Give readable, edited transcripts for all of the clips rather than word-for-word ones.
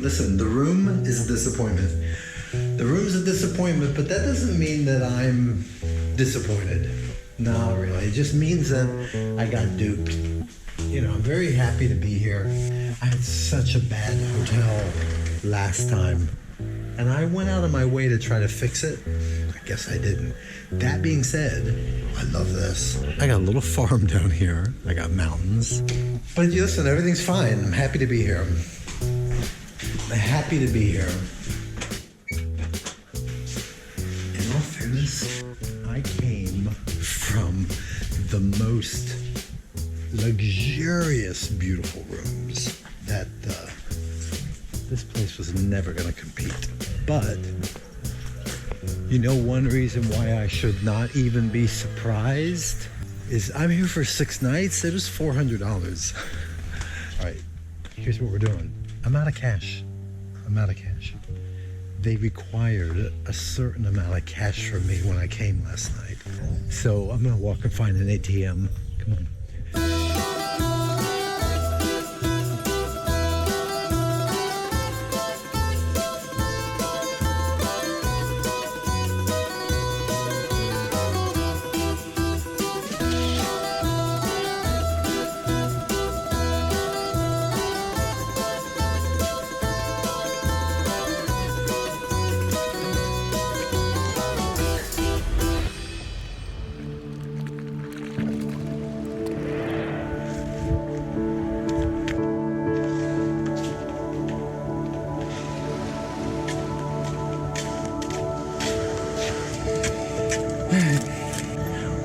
listen, the room is a disappointment. The room's a disappointment, but that doesn't mean that I'm disappointed. No, really. It just means that I got duped. You know, I'm very happy to be here. I had such a bad hotel last time, and I went out of my way to try to fix it. I guess I didn't. That being said, I love this. I got a little farm down here. I got mountains. But listen, everything's fine. I'm happy to be here. I'm happy to be here. In all fairness, I came from the most luxurious, beautiful rooms that this place was never going to compete. But you know, one reason why I should not even be surprised is I'm here for 6 nights. It was $400. All right, here's what we're doing. I'm out of cash. They required a certain amount of cash from me when I came last night. So I'm gonna walk and find an ATM. Come on.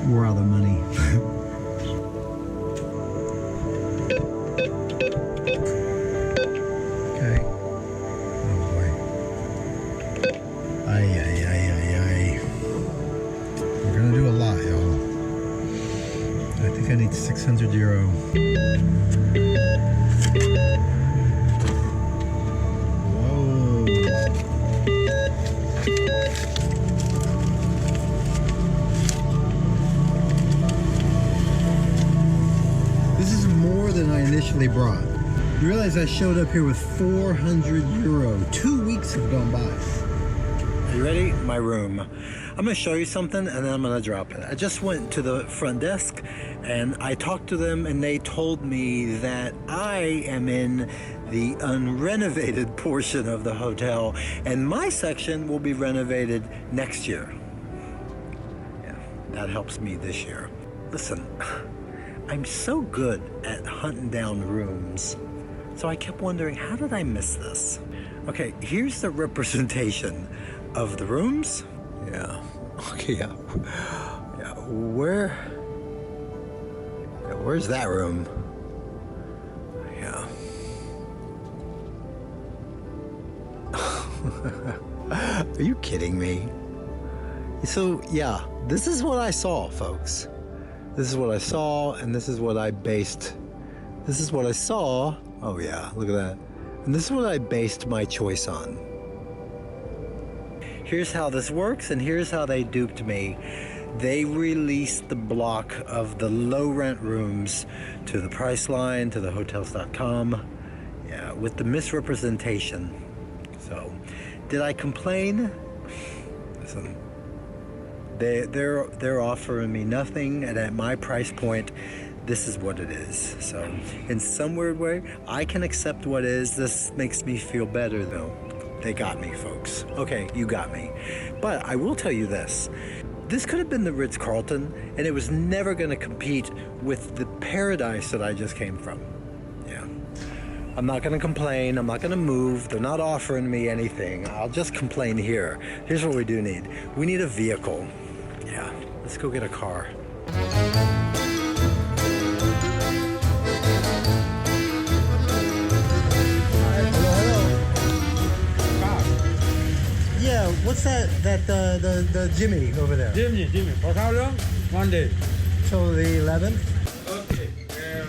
We're out of money. Okay. Oh boy. Ay. We're gonna do a lot, y'all. I think I need 600 euro. Whoa. This is more than I initially brought. You realize I showed up here with 400 euro. 2 weeks have gone by. Are you ready? My room. I'm gonna show you something and then I'm gonna drop it. I just went to the front desk and I talked to them and they told me that I am in the unrenovated portion of the hotel and my section will be renovated next year. Yeah, that helps me this year. Listen, I'm so good at hunting down rooms, so I kept wondering, how did I miss this? Okay, here's the representation of the rooms. Yeah, okay, yeah. Where's that room? Yeah. Are you kidding me? So, yeah, this is what I saw, folks. This is what I saw, and this is what I based. This is what I saw. Oh yeah, look at that. And this is what I based my choice on. Here's how this works, and here's how they duped me. They released the block of the low rent rooms to the Priceline, to the hotels.com, yeah, with the misrepresentation. So, did I complain? Listen. They're offering me nothing, and at my price point, this is what it is. So, in some weird way, I can accept what is. This makes me feel better, though. They got me, folks. Okay, you got me. But I will tell you this. This could have been the Ritz-Carlton, and it was never going to compete with the paradise that I just came from. Yeah. I'm not going to complain. I'm not going to move. They're not offering me anything. I'll just complain here. Here's what we do need. We need a vehicle. Yeah, let's go get a car. Yeah, what's that? The Jimmy over there. Jimmy. For how long? 1 day. Till the 11th. Okay.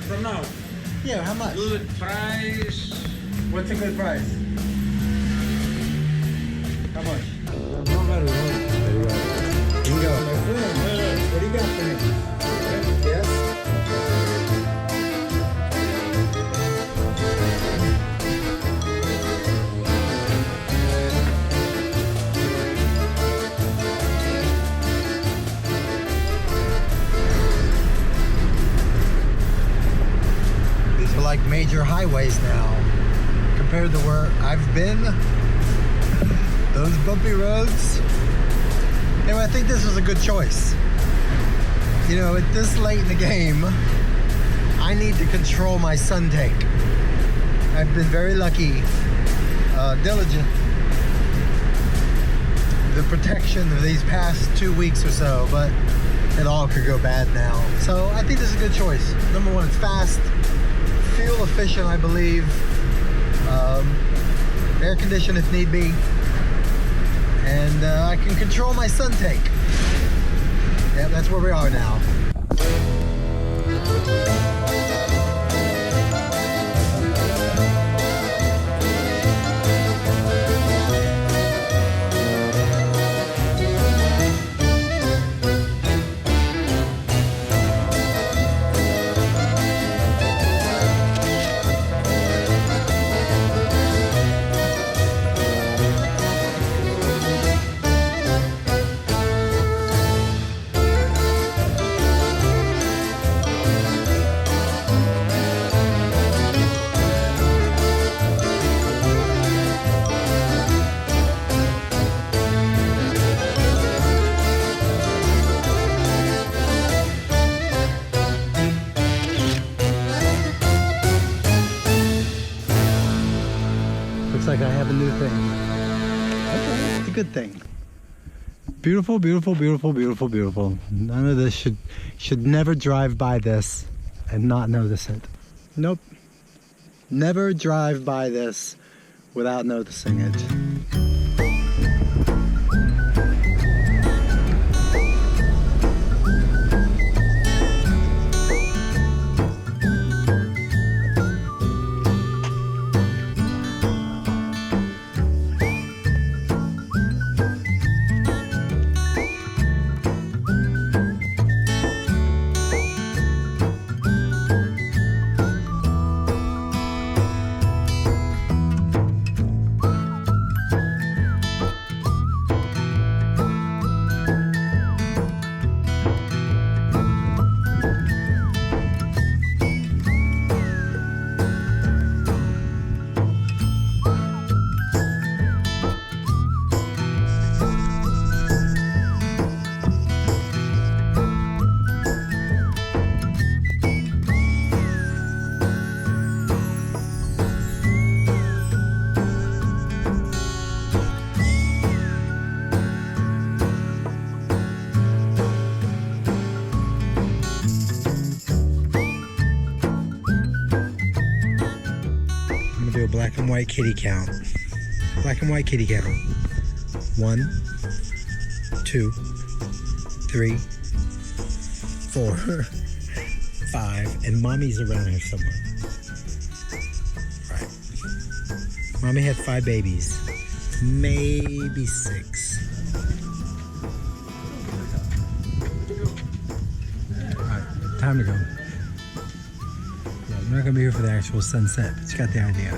From now. Yeah, how much? Good price. What's a good price? How much? Not very good. There you go. Here you go. What do you got for me? Yes? major highways now compared to where I've been. Those bumpy roads. Anyway, I think this was a good choice. You know, at this late in the game, I need to control my sun take. I've been very lucky, diligent. The protection of these past 2 weeks or so, but it all could go bad now. So I think this is a good choice. Number one, it's fast, fuel efficient, I believe, air conditioned if need be, and I can control my sun take. Yeah, that's where we are now. Looks like I have a new thing. Okay, it's a good thing. Beautiful, beautiful, beautiful, beautiful, beautiful. None of this should never drive by this and not notice it. Nope. Never drive by this without noticing it. Do a black and white kitty count. Black and white kitty count. 1, 2, 3, 4, 5, and mommy's around here somewhere. Right. Mommy had 5 babies, maybe 6. All right, time to go. I'm not gonna be here for the actual sunset, but you got the idea.